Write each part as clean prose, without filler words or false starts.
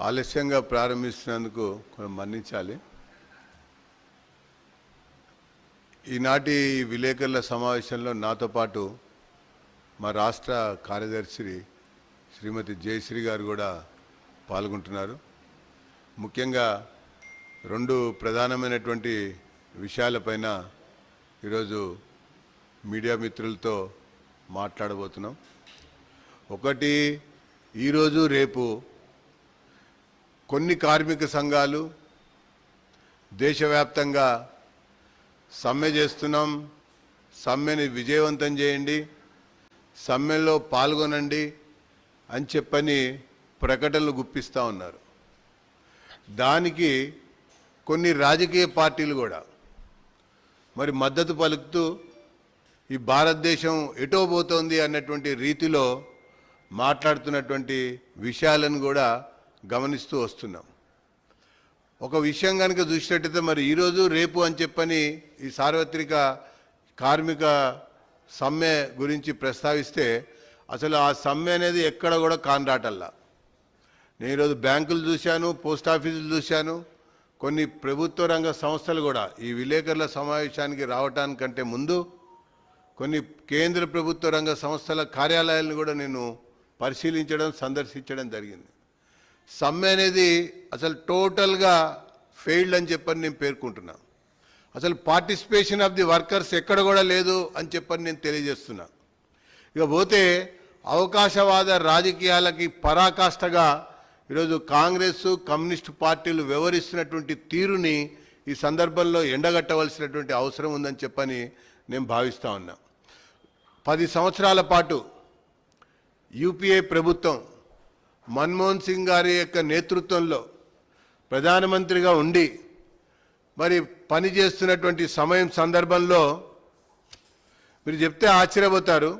ఆలస్యంగా ప్రారంభిస్తున్నందుకు కొంచెం మన్నించాలి. ఈనాటి విలేకరుల సమావేశంలో నాతో పాటు మా రాష్ట్ర కార్యదర్శి శ్రీమతి జయశ్రీ గారు కూడా పాల్గొంటున్నారు. ముఖ్యంగా రెండు ప్రధానమైనటువంటి విషయాలపైన ఈరోజు మీడియా మిత్రులతో మాట్లాడబోతున్నాం. ఒకటి, ఈరోజు రేపు కొన్ని కార్మిక సంఘాలు దేశవ్యాప్తంగా సమ్మె చేస్తున్నాం, సమ్మెని విజయవంతం చేయండి, సమ్మెలో పాల్గొనండి అని చెప్పని ప్రకటనలు గుప్పిస్తూ ఉన్నారు. దానికి కొన్ని రాజకీయ పార్టీలు కూడా మరి మద్దతు పలుకుతూ ఈ భారతదేశం ఎటో పోతోంది అన్నటువంటి రీతిలో మాట్లాడుతున్నటువంటి విషయాలను కూడా గమనిస్తూ వస్తున్నాం. ఒక విషయం కనుక చూసినట్టయితే మరి ఈరోజు రేపు అని చెప్పని ఈ సార్వత్రిక కార్మిక సమ్మె గురించి ప్రస్తావిస్తే అసలు ఆ సమ్మె అనేది ఎక్కడ కూడా కానరాటల్లా. నేను ఈరోజు బ్యాంకులు చూశాను, పోస్ట్ ఆఫీసులు చూశాను, కొన్ని ప్రభుత్వ రంగ సంస్థలు కూడా ఈ విలేకరుల సమావేశానికి రావటానికంటే ముందు కొన్ని కేంద్ర ప్రభుత్వ రంగ సంస్థల కార్యాలయాలను కూడా నేను పరిశీలించడం, సందర్శించడం జరిగింది. సమ్మె అనేది అసలు టోటల్గా ఫెయిల్డ్ అని చెప్పని నేను పేర్కొంటున్నా. అసలు పార్టిసిపేషన్ ఆఫ్ ది వర్కర్స్ ఎక్కడ కూడా లేదు అని చెప్పని నేను తెలియజేస్తున్నా. ఇక పోతే అవకాశవాద రాజకీయాలకి పరాకాష్ఠగా ఈరోజు కాంగ్రెస్, కమ్యూనిస్టు పార్టీలు వ్యవహరిస్తున్నటువంటి తీరుని ఈ సందర్భంలో ఎండగట్టవలసినటువంటి అవసరం ఉందని చెప్పని నేను భావిస్తూ ఉన్నా. 10 సంవత్సరాల పాటు యూపీఏ ప్రభుత్వం మన్మోహన్ సింగ్ గారి యొక్క నేతృత్వంలో ప్రధానమంత్రిగా ఉండి మరి పనిచేస్తున్నటువంటి సమయం సందర్భంలో మీరు చెప్తే ఆశ్చర్యపోతారు,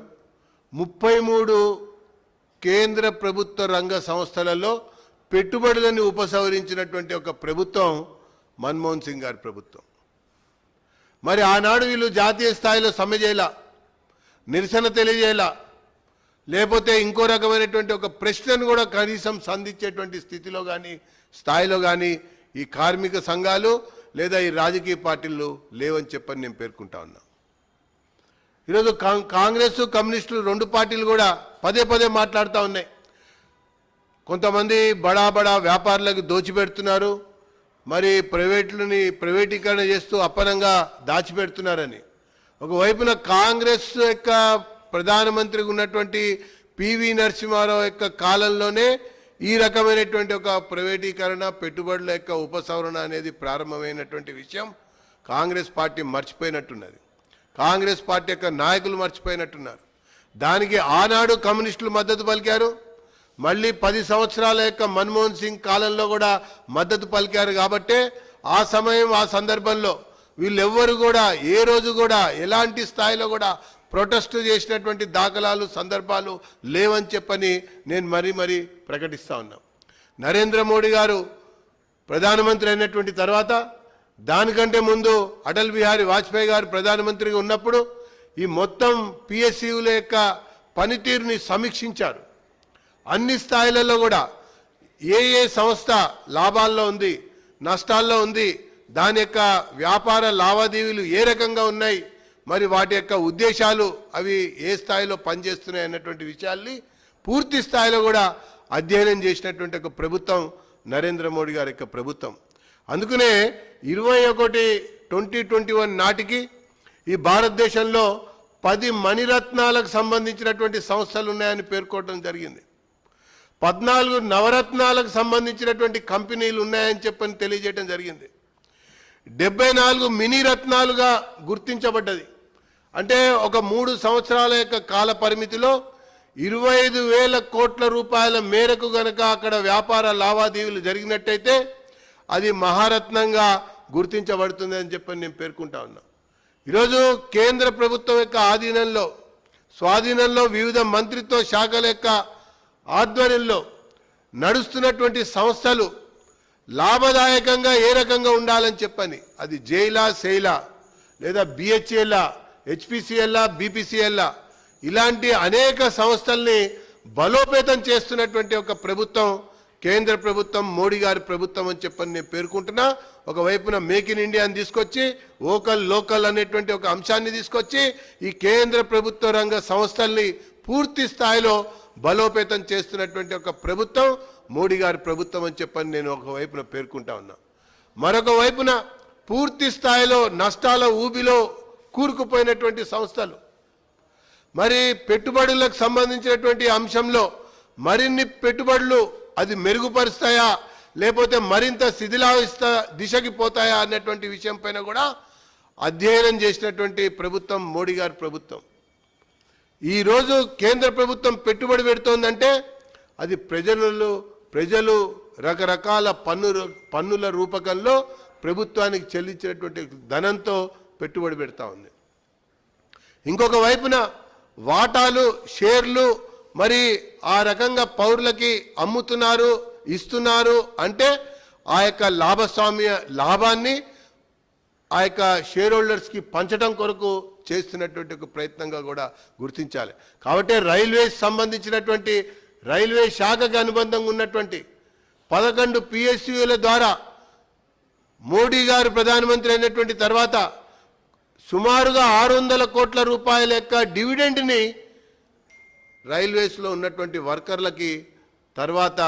33 కేంద్ర ప్రభుత్వ రంగ సంస్థలలో పెట్టుబడులను ఉపసంహరించినటువంటి ఒక ప్రభుత్వం మన్మోహన్ సింగ్ గారి ప్రభుత్వం. మరి ఆనాడు వీళ్ళు జాతీయ స్థాయిలో సమ్మె చేయాల, నిరసన తెలియజేయాల, లేకపోతే ఇంకో రకమైనటువంటి ఒక ప్రశ్నను కూడా కనీసం సంధించేటువంటి స్థితిలో కానీ స్థాయిలో కానీ ఈ కార్మిక సంఘాలు లేదా ఈ రాజకీయ పార్టీలు లేవని చెప్పని నేను పేర్కొంటా ఉన్నా. ఈరోజు కాంగ్రెస్, కమ్యూనిస్టులు రెండు పార్టీలు కూడా పదే పదే మాట్లాడుతూ ఉన్నాయి. కొంతమంది బడా బడా వ్యాపారులకు దోచిపెడుతున్నారు, మరి ప్రైవేటీకరణ చేస్తూ అప్పనంగా దాచిపెడుతున్నారని. ఒకవైపున కాంగ్రెస్ యొక్క ప్రధానమంత్రిగా ఉన్నటువంటి పివి నరసింహారావు యొక్క కాలంలోనే ఈ రకమైనటువంటి ఒక ప్రైవేటీకరణ, పెట్టుబడుల యొక్క ఉపసంహరణ అనేది ప్రారంభమైనటువంటి విషయం కాంగ్రెస్ పార్టీ మర్చిపోయినట్టున్నది. కాంగ్రెస్ పార్టీ యొక్క నాయకులు మర్చిపోయినట్టున్నారు. దానికి ఆనాడు కమ్యూనిస్టులు మద్దతు పలికారు, మళ్ళీ 10 సంవత్సరాల యొక్క మన్మోహన్ సింగ్ కాలంలో కూడా మద్దతు పలికారు. కాబట్టే ఆ సమయం, ఆ సందర్భంలో వీళ్ళెవ్వరు కూడా ఏ రోజు కూడా ఎలాంటి స్థాయిలో కూడా ప్రొటెస్ట్ చేసినటువంటి దాఖలాలు, సందర్భాలు లేవని చెప్పని నేను మరీ ప్రకటిస్తూ ఉన్నాం. నరేంద్ర మోడీ గారు ప్రధానమంత్రి అయినటువంటి తర్వాత, దానికంటే ముందు అటల్ బిహారీ వాజ్పేయి గారు ప్రధానమంత్రిగా ఉన్నప్పుడు ఈ మొత్తం పిఎస్యుల యొక్క పనితీరుని సమీక్షించారు. అన్ని స్థాయిలలో కూడా ఏ సంస్థ లాభాల్లో ఉంది, నష్టాల్లో ఉంది, దాని యొక్క వ్యాపార లావాదేవీలు ఏ రకంగా ఉన్నాయి, మరి వాటి యొక్క ఉద్దేశాలు అవి ఏ స్థాయిలో పనిచేస్తున్నాయి అన్నటువంటి విషయాల్ని పూర్తి స్థాయిలో కూడా అధ్యయనం చేసినటువంటి ఒక ప్రభుత్వం నరేంద్ర మోడీ గారి యొక్క ప్రభుత్వం. అందుకనే 2021 నాటికి ఈ భారతదేశంలో 10 మణిరత్నాలకు సంబంధించినటువంటి సంస్థలు ఉన్నాయని పేర్కొనడం జరిగింది. 14 నవరత్నాలకు సంబంధించినటువంటి కంపెనీలు ఉన్నాయని చెప్పని తెలియజేయడం జరిగింది. 74 మినీ రత్నాలుగా గుర్తించబడ్డది. అంటే ఒక 3 సంవత్సరాల యొక్క కాల పరిమితిలో 25,000 కోట్ల రూపాయల మేరకు గనక అక్కడ వ్యాపార లావాదేవీలు జరిగినట్టయితే అది మహారత్నంగా గుర్తించబడుతుంది అని చెప్పని నేను పేర్కొంటా ఉన్నా. ఈరోజు కేంద్ర ప్రభుత్వం యొక్క స్వాధీనంలో వివిధ మంత్రిత్వ శాఖల యొక్క ఆధ్వర్యంలో నడుస్తున్నటువంటి సంస్థలు లాభదాయకంగా ఏ రకంగా ఉండాలని చెప్పని, అది జైలా, సెయిలా లేదా బిహెచ్ఎల్లా, హెచ్పిసిఎల్లా, బీపీసీఎల్లా, ఇలాంటి అనేక సంస్థల్ని బలోపేతం చేస్తున్నటువంటి ఒక ప్రభుత్వం కేంద్ర ప్రభుత్వం మోడీ గారి ప్రభుత్వం అని చెప్పని నేను పేర్కొంటున్నా. ఒకవైపున మేక్ ఇన్ ఇండియాని తీసుకొచ్చి వోకల్ లోకల్ అనేటువంటి ఒక అంశాన్ని తీసుకొచ్చి ఈ కేంద్ర ప్రభుత్వ రంగ సంస్థల్ని పూర్తి స్థాయిలో బలోపేతం చేస్తున్నటువంటి ఒక ప్రభుత్వం మోడీ గారి ప్రభుత్వం అని చెప్పని నేను ఒకవైపున పేర్కొంటా ఉన్నా. మరొక వైపున పూర్తి స్థాయిలో నష్టాల ఊబిలో కూరుకుపోయినటువంటి సంస్థలు, మరి పెట్టుబడులకు సంబంధించినటువంటి అంశంలో మరిన్ని పెట్టుబడులు అది మెరుగుపరుస్తాయా లేకపోతే మరింత శిథిలావస్థ దిశకి పోతాయా అన్నటువంటి విషయం పైన కూడా అధ్యయనం చేసినటువంటి ప్రభుత్వం మోడీ గారి ప్రభుత్వం. ఈరోజు కేంద్ర ప్రభుత్వం పెట్టుబడి పెడుతోందంటే అది ప్రజలు రకరకాల పన్నుల రూపకంలో ప్రభుత్వానికి చెల్లించినటువంటి ధనంతో పెట్టుబడి పెడతా ఉంది. ఇంకొక వైపున వాటాలు, షేర్లు మరి ఆ రకంగా పౌరులకి అమ్ముతున్నారు, ఇస్తున్నారు అంటే ఆ యొక్క లాభాన్ని ఆ యొక్క షేర్ హోల్డర్స్కి పంచడం కొరకు చేస్తున్నటువంటి ఒక ప్రయత్నంగా కూడా గుర్తించాలి. కాబట్టి రైల్వేస్ సంబంధించినటువంటి రైల్వే శాఖకు అనుబంధంగా ఉన్నటువంటి 11 PSUల ద్వారా మోడీ గారు ప్రధానమంత్రి అయినటువంటి తర్వాత సుమారుగా 600 కోట్ల రూపాయల యొక్క డివిడెండ్ని రైల్వేస్లో ఉన్నటువంటి వర్కర్లకి, తర్వాత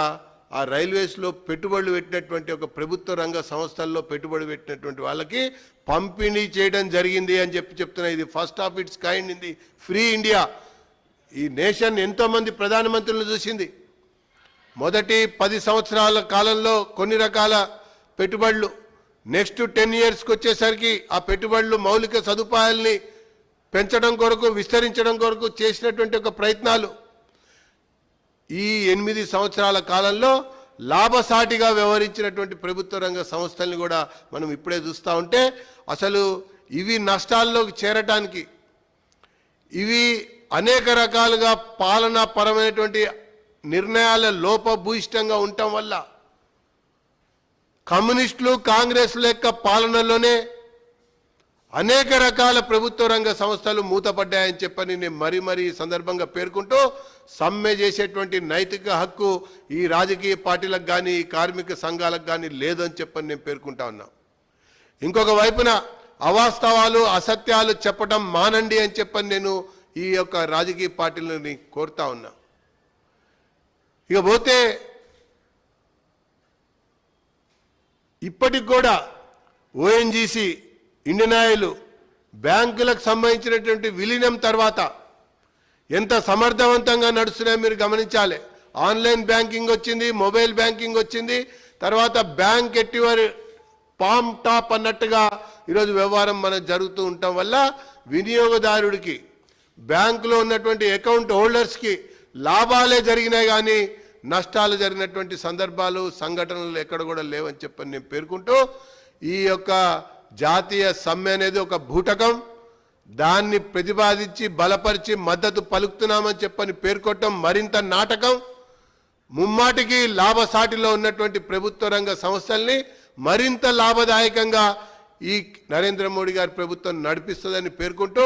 ఆ రైల్వేస్లో పెట్టుబడులు పెట్టినటువంటి ఒక ప్రభుత్వ రంగ సంస్థల్లో పెట్టుబడి పెట్టినటువంటి వాళ్ళకి పంపిణీ చేయడం జరిగింది అని చెప్తున్నా. ఇది first of it's kind in the free India. ఈ నేషన్ ఎంతోమంది ప్రధానమంత్రులను చూసింది. మొదటి 10 సంవత్సరాల కాలంలో కొన్ని రకాల పెట్టుబడులు, నెక్స్ట్ 10 yearsకి వచ్చేసరికి ఆ పెట్టుబడులు మౌలిక సదుపాయాల్ని పెంచడం కొరకు, విస్తరించడం కొరకు చేసినటువంటి ఒక ప్రయత్నాలు. ఈ 8 సంవత్సరాల కాలంలో లాభసాటిగా వ్యవహరించినటువంటి ప్రభుత్వ రంగ సంస్థల్ని కూడా మనం ఇప్పుడే చూస్తూ ఉంటే అసలు ఇవి నష్టాల్లోకి చేరటానికి, ఇవి అనేక రకాలుగా పాలనాపరమైనటువంటి నిర్ణయాల లోపభూయిష్టంగా ఉండటం వల్ల కమ్యూనిస్టులు, కాంగ్రెస్ల యొక్క పాలనలోనే అనేక రకాల ప్రభుత్వ రంగ సంస్థలు మూతపడ్డాయని చెప్పని నేను మరీ ఈ సందర్భంగా పేర్కొంటూ, సమ్మె చేసేటువంటి నైతిక హక్కు ఈ రాజకీయ పార్టీలకు కానీ ఈ కార్మిక సంఘాలకు కానీ లేదని చెప్పని నేను పేర్కొంటా ఉన్నా. ఇంకొక వైపున అవాస్తవాలు, అసత్యాలు చెప్పడం మానండి అని చెప్పని నేను ఈ యొక్క రాజకీయ పార్టీలని కోరుతా ఉన్నా. ఇక పోతే ఇప్పటికి కూడా ONGC, ఇండియన్ ఆయిల్, బ్యాంకులకు సంబంధించినటువంటి విలీనం తర్వాత ఎంత సమర్థవంతంగా నడుస్తున్నాయో మీరు గమనించాలి. ఆన్లైన్ బ్యాంకింగ్ వచ్చింది, మొబైల్ బ్యాంకింగ్ వచ్చింది, తర్వాత బ్యాంక్ ఎట్టివర్ పామ్ టాప్ అన్నట్టుగా ఈరోజు వ్యవహారం మనకు జరుగుతూ ఉండటం వల్ల వినియోగదారుడికి, బ్యాంకులో ఉన్నటువంటి అకౌంట్ హోల్డర్స్కి లాభాలే జరిగినాయి కానీ నష్టాలు జరిగినటువంటి సందర్భాలు, సంఘటనలు ఎక్కడ కూడా లేవని చెప్పని నేను పేర్కొంటూ, ఈ యొక్క జాతీయ సమ్మె అనేది ఒక బూటకం, దాన్ని ప్రతిపాదించి బలపరిచి మద్దతు పలుకుతున్నామని చెప్పని పేర్కొనడం మరింత నాటకం. ముమ్మాటికి లాభసాటిలో ఉన్నటువంటి ప్రభుత్వ రంగ సంస్థల్ని మరింత లాభదాయకంగా ఈ నరేంద్ర మోడీ గారి ప్రభుత్వం నడిపిస్తుందని పేర్కొంటూ,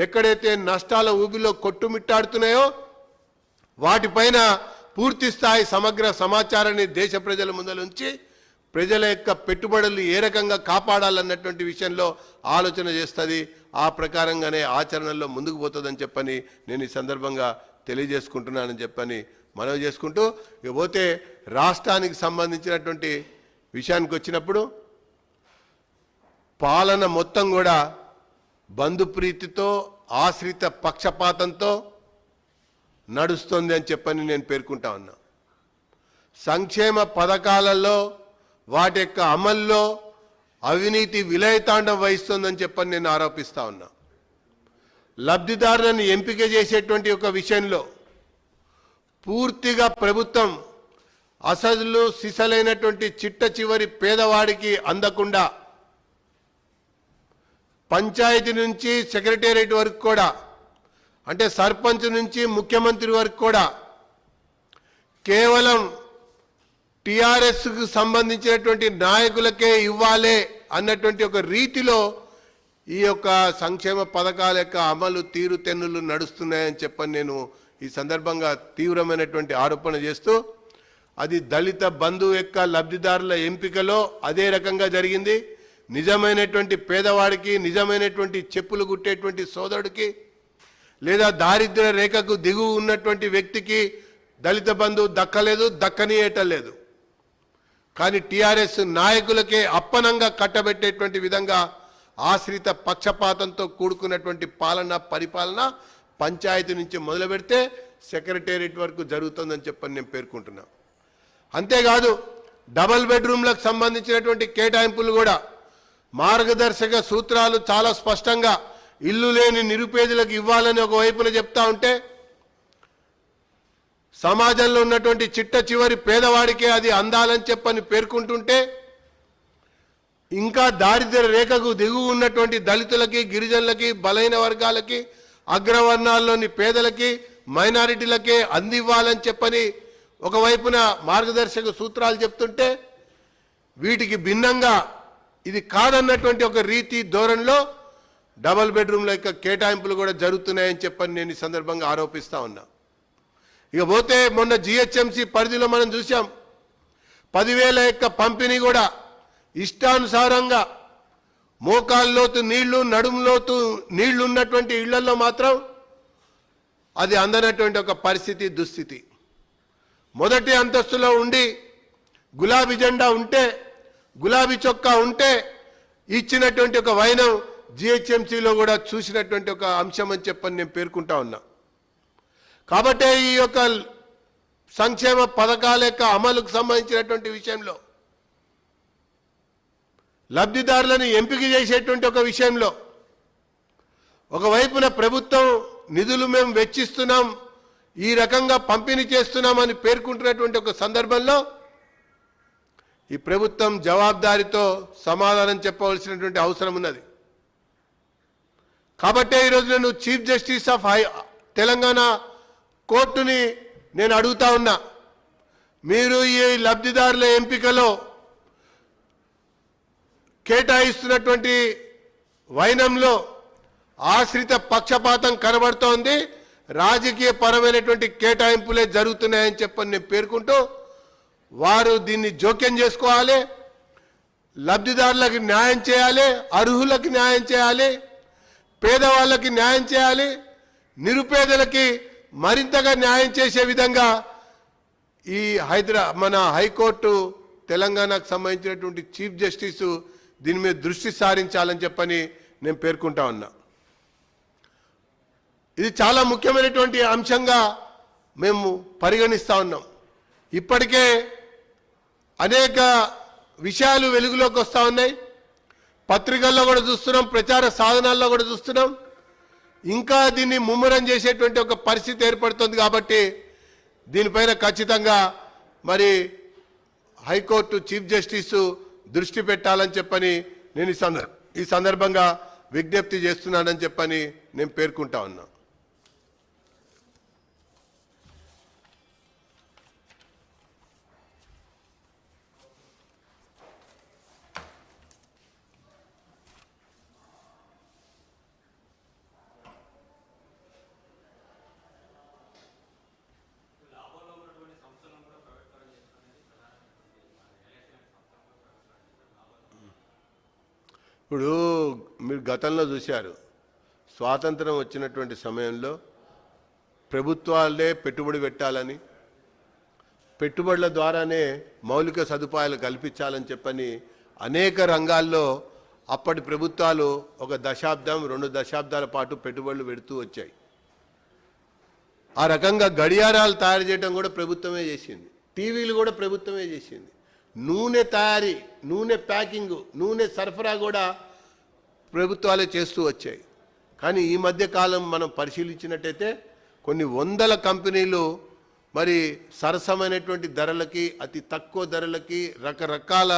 ఎక్కడైతే నష్టాల ఊబిలో కొట్టుమిట్టాడుతున్నాయో వాటిపైన పూర్తి స్థాయి సమగ్ర సమాచారాన్ని దేశ ప్రజల ముందలుంచి ప్రజల యొక్క పెట్టుబడులు ఏ రకంగా కాపాడాలన్నటువంటి విషయంలో ఆలోచన చేస్తుంది. ఆ ప్రకారంగానే ఆచరణలో ముందుకు పోతుందని చెప్పని నేను ఈ సందర్భంగా తెలియజేసుకుంటున్నానని చెప్పని మనవి చేసుకుంటూ, ఇకపోతే రాష్ట్రానికి సంబంధించినటువంటి విషయానికి వచ్చినప్పుడు పాలన మొత్తం కూడా బంధుప్రీతితో, ఆశ్రిత పక్షపాతంతో నడుస్తుంది అని చెప్పని నేను పేర్కొంటా ఉన్నా. సంక్షేమ పథకాలలో వాటి యొక్క అమల్లో అవినీతి విలయతాండం వహిస్తుందని చెప్పని నేను ఆరోపిస్తా ఉన్నా. లబ్ధిదారులను ఎంపిక చేసేటువంటి ఒక విషయంలో పూర్తిగా ప్రభుత్వం అసలు సిసలైనటువంటి చిట్ట చివరి పేదవాడికి అందకుండా పంచాయతీ నుంచి సెక్రటేరియట్ వరకు కూడా, అంటే సర్పంచ్ నుంచి ముఖ్యమంత్రి వరకు కూడా కేవలం టిఆర్ఎస్కు సంబంధించినటువంటి నాయకులకే ఇవ్వాలే అన్నటువంటి ఒక రీతిలో ఈ యొక్క సంక్షేమ పథకాల యొక్క అమలు తీరుతెన్నులు నడుస్తున్నాయని చెప్పని నేను ఈ సందర్భంగా తీవ్రమైనటువంటి ఆరోపణ చేస్తూ, అది దళిత బంధు యొక్క లబ్ధిదారుల ఎంపికలో అదే రకంగా జరిగింది. నిజమైనటువంటి పేదవాడికి, నిజమైనటువంటి చెప్పులు కుట్టేటువంటి సోదరుడికి, లేదా దారిద్ర్య రేఖకు దిగువ ఉన్నటువంటి వ్యక్తికి దళిత బంధు దక్కలేదు, దక్కనీయటలేదు. కానీ టీఆర్ఎస్ నాయకులకే అప్పనంగా కట్టబెట్టేటువంటి విధంగా ఆశ్రిత పక్షపాతంతో కూడుకున్నటువంటి పరిపాలన పంచాయతీ నుంచి మొదలు పెడితే సెక్రటేరియట్ వరకు జరుగుతుందని చెప్పని నేను పేర్కొంటున్నా. అంతేకాదు డబల్ బెడ్రూమ్లకు సంబంధించినటువంటి కేటాయింపులు కూడా మార్గదర్శక సూత్రాలు చాలా స్పష్టంగా ఇల్లు లేని నిరుపేదలకు ఇవ్వాలని ఒకవైపున చెప్తా ఉంటే, సమాజంలో ఉన్నటువంటి చిట్ట చివరి పేదవాడికే అది అందాలని చెప్పని పేర్కొంటుంటే, ఇంకా దారిద్ర్య రేఖకు దిగువ ఉన్నటువంటి దళితులకి, గిరిజనులకి, బలైన వర్గాలకి, అగ్రవర్ణాల్లోని పేదలకి, మైనారిటీలకే అందివ్వాలని చెప్పని ఒకవైపున మార్గదర్శక సూత్రాలు చెప్తుంటే, వీటికి భిన్నంగా ఇది కాదన్నటువంటి ఒక రీతి ధోరణిలో డబల్ బెడ్రూమ్ల యొక్క కేటాయింపులు కూడా జరుగుతున్నాయని చెప్పని నేను ఈ సందర్భంగా ఆరోపిస్తా ఉన్నా. ఇక పోతే మొన్న జిహెచ్ఎంసీ పరిధిలో మనం చూసాం, 10,000 యొక్క పంపిణీ కూడా ఇష్టానుసారంగా మోకాల్లోతు నీళ్లు, నడుములోతు నీళ్లు ఉన్నటువంటి ఇళ్లలో మాత్రం అది అందనటువంటి ఒక పరిస్థితి, దుస్థితి. మొదటి అంతస్తులో ఉండి గులాబీ జెండా ఉంటే, గులాబీ చొక్కా ఉంటే ఇచ్చినటువంటి ఒక వైనం జిహెచ్ఎంసీలో కూడా చూసినటువంటి ఒక అంశం అని చెప్పని నేను పేర్కొంటా ఉన్నా. కాబట్టి ఈ యొక్క సంక్షేమ పథకాల యొక్క అమలుకు సంబంధించినటువంటి విషయంలో, లబ్ధిదారులను ఎంపిక చేసేటువంటి ఒక విషయంలో ఒకవైపున ప్రభుత్వం నిధులు మేము వెచ్చిస్తున్నాం, ఈ రకంగా పంపిణీ చేస్తున్నామని పేర్కొంటున్నటువంటి ఒక సందర్భంలో ఈ ప్రభుత్వం జవాబుదారీతో సమాధానం చెప్పవలసినటువంటి అవసరం ఉన్నది. కాబట్టే ఈరోజు నేను చీఫ్ జస్టిస్ ఆఫ్ తెలంగాణ కోర్టుని నేను అడుగుతా ఉన్నా, మీరు ఈ లబ్ధిదారుల ఎంపికలో కేటాయిస్తున్నటువంటి వైనంలో ఆశ్రిత పక్షపాతం కనబడుతోంది, రాజకీయ పరమైనటువంటి కేటాయింపులే జరుగుతున్నాయని చెప్పని నేను పేర్కొంటూ, వారు దీన్ని జోక్యం చేసుకోవాలి, లబ్ధిదారులకు న్యాయం చేయాలి, అర్హులకు న్యాయం చేయాలి, పేదవాళ్ళకి న్యాయం చేయాలి, నిరుపేదలకి మరింతగా న్యాయం చేసే విధంగా ఈ మన హైకోర్టు తెలంగాణకు సంబంధించినటువంటి చీఫ్ జస్టిస్ దీని మీద దృష్టి సారించాలని చెప్పని నేను పేర్కొంటా ఉన్నా. ఇది చాలా ముఖ్యమైనటువంటి అంశంగా మేము పరిగణిస్తూ ఉన్నాం. ఇప్పటికే అనేక విషయాలు వెలుగులోకి వస్తూ ఉన్నాయి, పత్రికల్లో కూడా చూస్తున్నాం, ప్రచార సాధనాల్లో కూడా చూస్తున్నాం. ఇంకా దీన్ని ముమ్మరం చేసేటువంటి ఒక పరిస్థితి ఏర్పడుతుంది. కాబట్టి దీనిపైన ఖచ్చితంగా మరి హైకోర్టు చీఫ్ జస్టిస్ దృష్టి పెట్టాలని చెప్పని నేను ఈ సందర్భంగా విజ్ఞప్తి చేస్తున్నానని చెప్పని నేను పేర్కొంటా ఉన్నా. ఇప్పుడు మీరు గతంలో చూశారు, స్వాతంత్రం వచ్చినటువంటి సమయంలో ప్రభుత్వాలే పెట్టుబడి పెట్టాలని, పెట్టుబడుల ద్వారానే మౌలిక సదుపాయాలు కల్పించాలని చెప్పని అనేక రంగాల్లో అప్పటి ప్రభుత్వాలు ఒక దశాబ్దం 2 దశాబ్దాల పాటు పెట్టుబడులు పెడుతూ వచ్చాయి. ఆ రకంగా గడియారాలు తయారు చేయడం కూడా ప్రభుత్వమే చేసింది, టీవీలు కూడా ప్రభుత్వమే చేసింది, నూనె తయారీ, నూనె ప్యాకింగ్, నూనె సరఫరా కూడా ప్రభుత్వాలే చేస్తూ వచ్చాయి. కానీ ఈ మధ్య కాలం మనం పరిశీలించినట్టయితే కొన్ని వందల కంపెనీలు మరి సరసమైనటువంటి ధరలకి, అతి తక్కువ ధరలకి, రకరకాల